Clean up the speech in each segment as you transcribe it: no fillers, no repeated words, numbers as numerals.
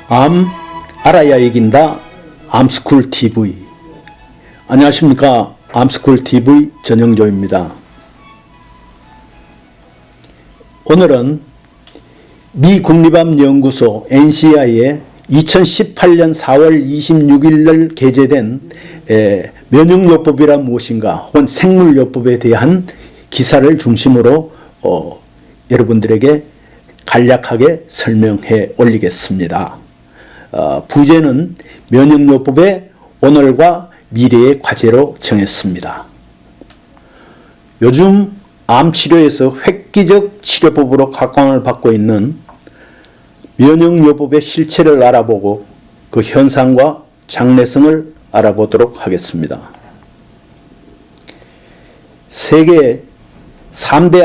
암 알아야 이긴다 암스쿨 TV. 안녕하십니까. 암스쿨 TV 전영조입니다. 오늘은 미 국립암연구소 NCI의 2018년 4월 26일 날 게재된 면역요법이란 무엇인가 혹은 생물요법에 대한 기사를 중심으로 여러분들에게 간략하게 설명해 올리겠습니다. 부제는 면역요법의 오늘과 미래의 과제로 정했습니다. 요즘 암치료에서 획기적 치료법으로 각광을 받고 있는 면역요법의 실체를 알아보고 그 현상과 장래성을 알아보도록 하겠습니다. 세계 3대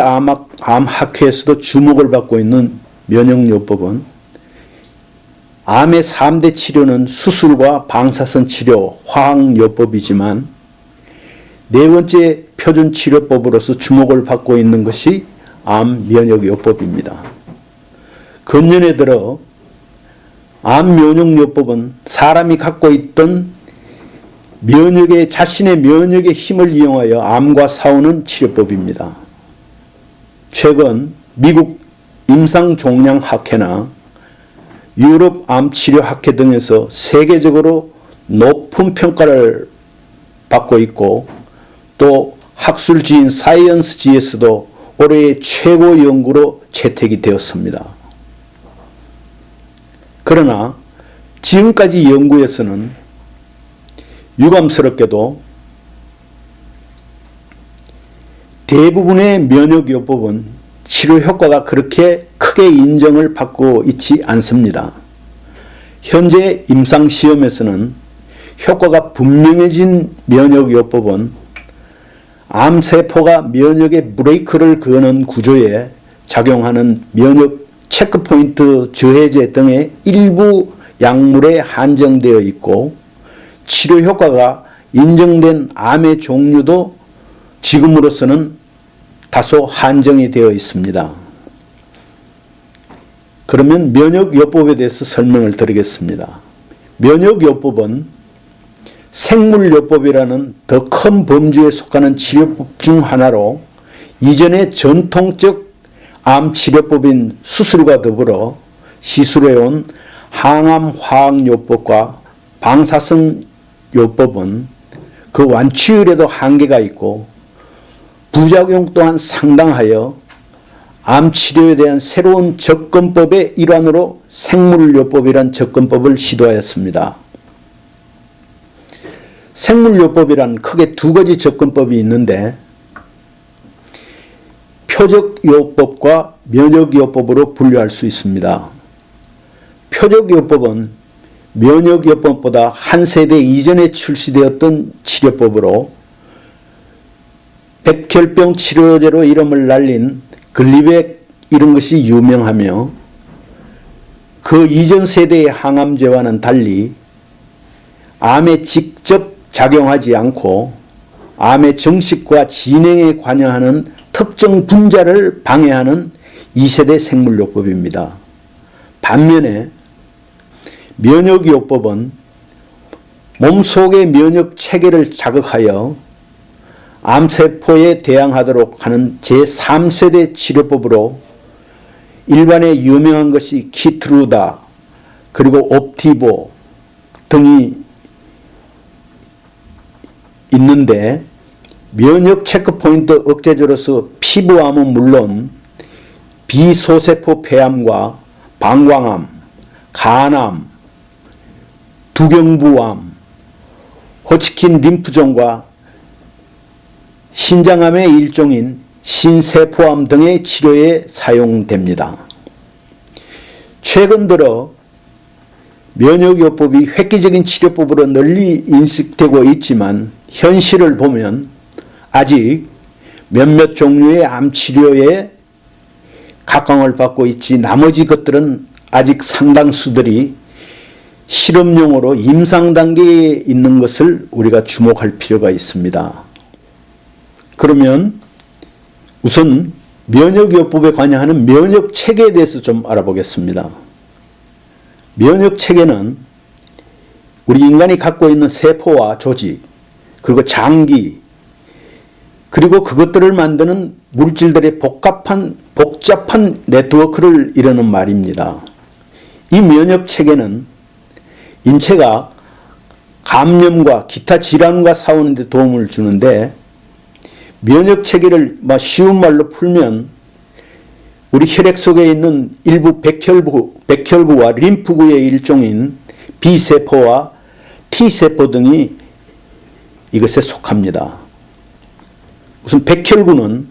암학회에서도 주목을 받고 있는 면역요법은 암의 3대 치료는 수술과 방사선 치료, 화학요법이지만 네 번째 표준 치료법으로서 주목을 받고 있는 것이 암 면역요법입니다. 근년에 들어 암 면역요법은 사람이 갖고 있던 자신의 면역의 힘을 이용하여 암과 싸우는 치료법입니다. 최근 미국 임상종양학회나 유럽 암치료학회 등에서 세계적으로 높은 평가를 받고 있고 또 학술지인 사이언스지에서도 올해의 최고 연구로 채택이 되었습니다. 그러나 지금까지 연구에서는 유감스럽게도 대부분의 면역요법은 치료 효과가 그렇게 크게 인정을 받고 있지 않습니다. 현재 임상시험에서는 효과가 분명해진 면역요법은 암세포가 면역의 브레이크를 거는 구조에 작용하는 면역 체크포인트 저해제 등의 일부 약물에 한정되어 있고 치료 효과가 인정된 암의 종류도 지금으로서는 다소 한정이 되어 있습니다. 그러면 면역요법에 대해서 설명을 드리겠습니다. 면역요법은 생물요법이라는 더 큰 범주에 속하는 치료법 중 하나로 이전의 전통적 암치료법인 수술과 더불어 시술해온 항암 화학요법과 방사선 요법은 그 완치율에도 한계가 있고 부작용 또한 상당하여 암치료에 대한 새로운 접근법의 일환으로 생물요법이란 접근법을 시도하였습니다. 생물요법이란 크게 두 가지 접근법이 있는데 표적요법과 면역요법으로 분류할 수 있습니다. 표적요법은 면역요법보다 한 세대 이전에 출시되었던 치료법으로 백혈병 치료제로 이름을 날린 글리백 이런 것이 유명하며 그 이전 세대의 항암제와는 달리 암에 직접 작용하지 않고 암의 정식과 진행에 관여하는 특정 분자를 방해하는 2세대 생물요법입니다. 반면에 면역요법은 몸속의 면역 체계를 자극하여 암세포에 대항하도록 하는 제3세대 치료법으로 일반에 유명한 것이 키트루다 그리고 옵티보 등이 있는데 면역 체크포인트 억제제로서 피부암은 물론 비소세포 폐암과 방광암, 간암, 두경부암, 호치킨 림프종과 신장암의 일종인 신세포암 등의 치료에 사용됩니다. 최근 들어 면역요법이 획기적인 치료법으로 널리 인식되고 있지만 현실을 보면 아직 몇몇 종류의 암치료에 각광을 받고 있지 나머지 것들은 아직 상당수들이 실험용으로 임상 단계에 있는 것을 우리가 주목할 필요가 있습니다. 그러면 우선 면역요법에 관여하는 면역체계에 대해서 좀 알아보겠습니다. 면역 체계는 우리 인간이 갖고 있는 세포와 조직, 그리고 장기, 그리고 그것들을 만드는 물질들의 복잡한 네트워크를 이루는 말입니다. 이 면역 체계는 인체가 감염과 기타 질환과 싸우는 데 도움을 주는데, 면역 체계를 쉬운 말로 풀면 우리 혈액 속에 있는 일부 백혈구와 림프구의 일종인 B세포와 T세포 등이 이것에 속합니다. 우선 백혈구는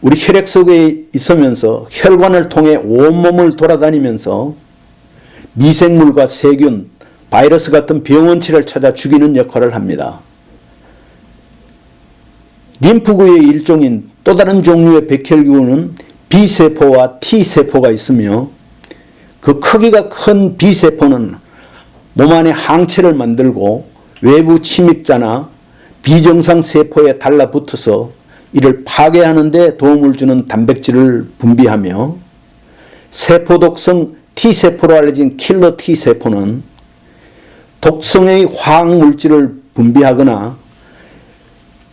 우리 혈액 속에 있으면서 혈관을 통해 온몸을 돌아다니면서 미생물과 세균, 바이러스 같은 병원체를 찾아 죽이는 역할을 합니다. 림프구의 일종인 또 다른 종류의 백혈구는 B세포와 T세포가 있으며, 그 크기가 큰 B세포는 몸 안에 항체를 만들고 외부 침입자나 비정상 세포에 달라붙어서 이를 파괴하는 데 도움을 주는 단백질을 분비하며, 세포독성 T세포로 알려진 킬러 T세포는 독성의 화학물질을 분비하거나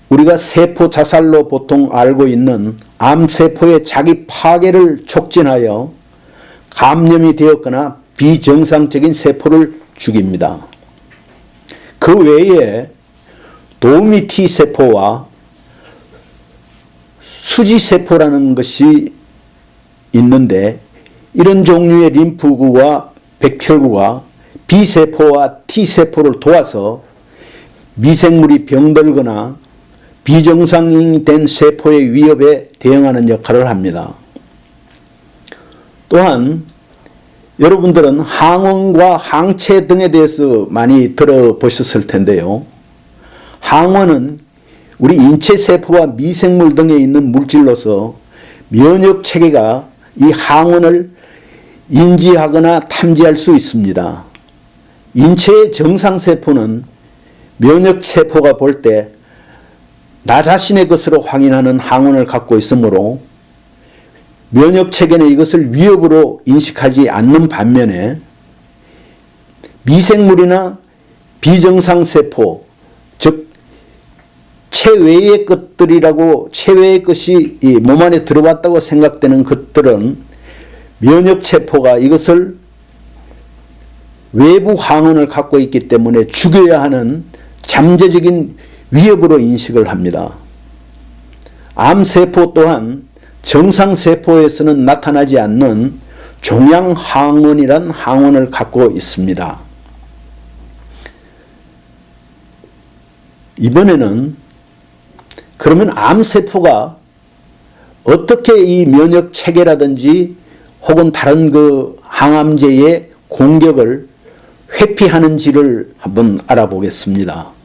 우리가 세포 자살로 보통 알고 있는 암세포의 자기 파괴를 촉진하여 감염이 되었거나 비정상적인 세포를 죽입니다. 그 외에 도우미 T세포와 수지세포라는 것이 있는데, 이런 종류의 림프구와 백혈구가 B세포와 T세포를 도와서 미생물이 병들거나 비정상된 세포의 위협에 대응하는 역할을 합니다. 또한 여러분들은 항원과 항체 등에 대해서 많이 들어보셨을 텐데요. 항원은 우리 인체 세포와 미생물 등에 있는 물질로서 면역 체계가 이 항원을 인지하거나 탐지할 수 있습니다. 인체의 정상세포는 면역세포가 볼 때 나 자신의 것으로 확인하는 항원을 갖고 있으므로 면역체계는 이것을 위협으로 인식하지 않는 반면에, 미생물이나 비정상세포, 즉 체외의 것들이라고, 체외의 것이 이 몸 안에 들어왔다고 생각되는 것들은 면역세포가 이것을 외부 항원을 갖고 있기 때문에 죽여야 하는 잠재적인 위협으로 인식을 합니다. 암세포 또한 정상세포에서는 나타나지 않는 종양항원이란 항원을 갖고 있습니다. 이번에는 그러면 암세포가 어떻게 이 면역체계라든지 혹은 다른 그 항암제의 공격을 회피하는지를 한번 알아보겠습니다.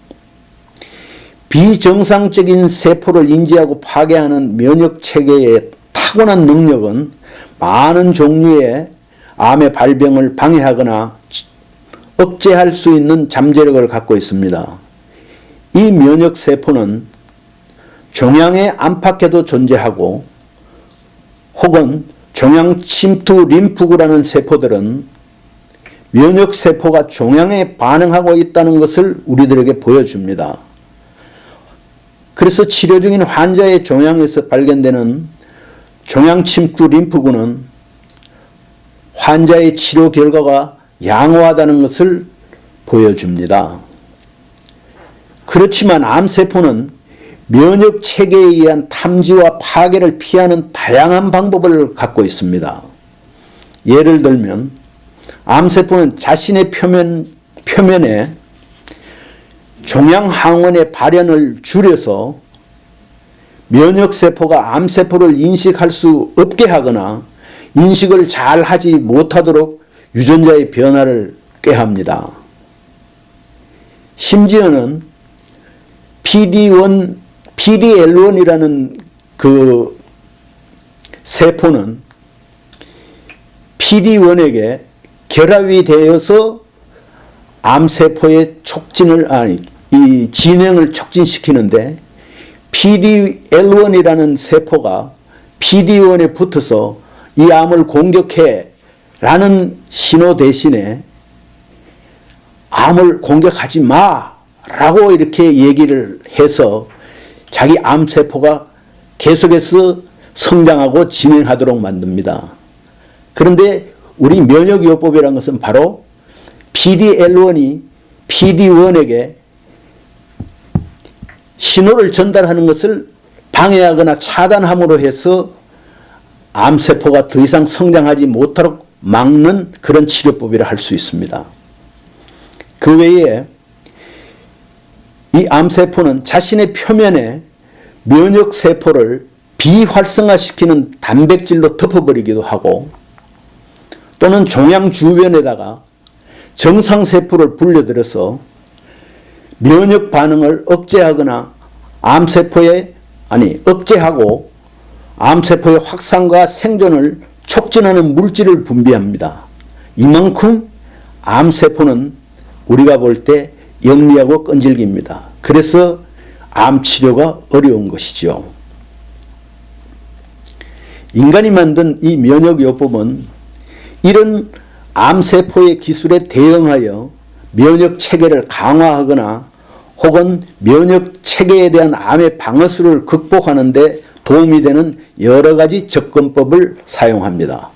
비정상적인 세포를 인지하고 파괴하는 면역체계의 타고난 능력은 많은 종류의 암의 발병을 방해하거나 억제할 수 있는 잠재력을 갖고 있습니다. 이 면역세포는 종양의 안팎에도 존재하고, 혹은 종양 침투 림프구라는 세포들은 면역세포가 종양에 반응하고 있다는 것을 우리들에게 보여줍니다. 그래서 치료 중인 환자의 종양에서 발견되는 종양 침투 림프구는 환자의 치료 결과가 양호하다는 것을 보여줍니다. 그렇지만 암세포는 면역체계에 의한 탐지와 파괴를 피하는 다양한 방법을 갖고 있습니다. 예를 들면 암세포는 자신의 표면에 종양항원의 발현을 줄여서 면역세포가 암세포를 인식할 수 없게 하거나 인식을 잘 하지 못하도록 유전자의 변화를 꾀합니다. 심지어는 PDL1이라는 그 세포는 PD1에게 결합이 되어서 암세포의 이 진행을 촉진시키는데, PDL1이라는 세포가 PD1에 붙어서 이 암을 공격해 라는 신호 대신에 암을 공격하지 마라고 이렇게 얘기를 해서 자기 암세포가 계속해서 성장하고 진행하도록 만듭니다. 그런데 우리 면역요법이라는 것은 바로 PD-L1이 PD-1에게 신호를 전달하는 것을 방해하거나 차단함으로 해서 암세포가 더 이상 성장하지 못하도록 막는 그런 치료법이라 할 수 있습니다. 그 외에 이 암세포는 자신의 표면에 면역세포를 비활성화시키는 단백질로 덮어버리기도 하고 또는 종양 주변에다가 정상세포를 불려들여서 면역 반응을 억제하거나 억제하고 암세포의 확산과 생존을 촉진하는 물질을 분비합니다. 이만큼 암세포는 우리가 볼 때 영리하고 끈질깁니다. 그래서 암치료가 어려운 것이죠. 인간이 만든 이 면역요법은 이런 암세포의 기술에 대응하여 면역체계를 강화하거나 혹은 면역체계에 대한 암의 방어수를 극복하는 데 도움이 되는 여러 가지 접근법을 사용합니다.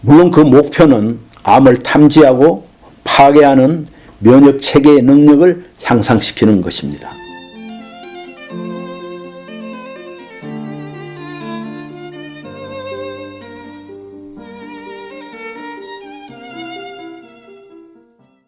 물론 그 목표는 암을 탐지하고 파괴하는 면역체계의 능력을 향상시키는 것입니다.